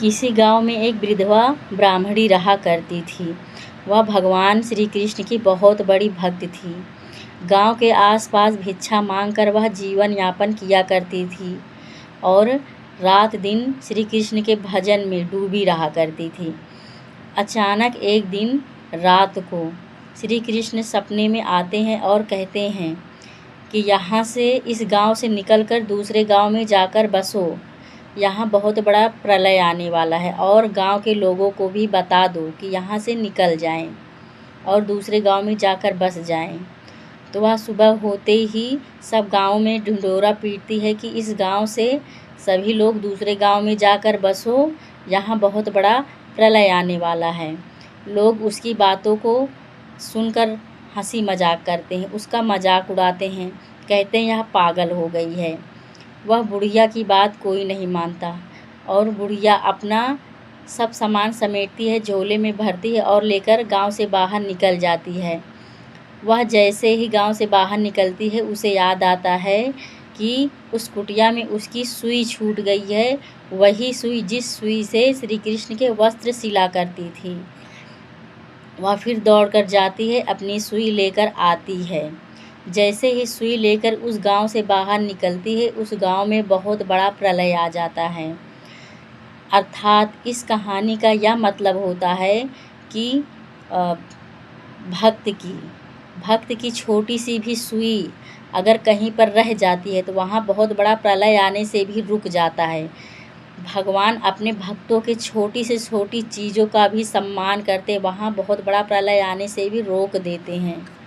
किसी गांव में एक विधवा ब्राह्मणी रहा करती थी। वह भगवान श्री कृष्ण की बहुत बड़ी भक्त थी। गांव के आसपास भिक्षा मांगकर वह जीवन यापन किया करती थी और रात दिन श्री कृष्ण के भजन में डूबी रहा करती थी। अचानक एक दिन रात को श्री कृष्ण सपने में आते हैं और कहते हैं कि यहाँ से, इस गांव से निकलकर दूसरे गांव में जाकर बसो। यहाँ बहुत बड़ा प्रलय आने वाला है और गांव के लोगों को भी बता दो कि यहाँ से निकल जाएं और दूसरे गांव में जाकर बस जाएं। तो वह सुबह होते ही सब गांव में ढिंढोरा पीटती है कि इस गांव से सभी लोग दूसरे गांव में जाकर बसो, यहाँ बहुत बड़ा प्रलय आने वाला है। लोग उसकी बातों को सुनकर हंसी मजाक करते हैं, उसका मजाक उड़ाते हैं, कहते हैं यह पागल हो गई है। वह बुढ़िया की बात कोई नहीं मानता और बुढ़िया अपना सब सामान समेटती है, झोले में भरती है और लेकर गांव से बाहर निकल जाती है। वह जैसे ही गांव से बाहर निकलती है उसे याद आता है कि उस कुटिया में उसकी सुई छूट गई है, वही सुई जिस सुई से श्री कृष्ण के वस्त्र सिला करती थी। वह फिर दौड़कर जाती है, अपनी सुई लेकर आती है। जैसे ही सुई लेकर उस गांव से बाहर निकलती है, उस गांव में बहुत बड़ा प्रलय आ जाता है। अर्थात इस कहानी का यह मतलब होता है कि भक्त की छोटी सी भी सुई अगर कहीं पर रह जाती है तो वहाँ बहुत बड़ा प्रलय आने से भी रुक जाता है। भगवान अपने भक्तों के छोटी से छोटी चीज़ों का भी सम्मान करते, वहाँ बहुत बड़ा प्रलय आने से भी रोक देते हैं।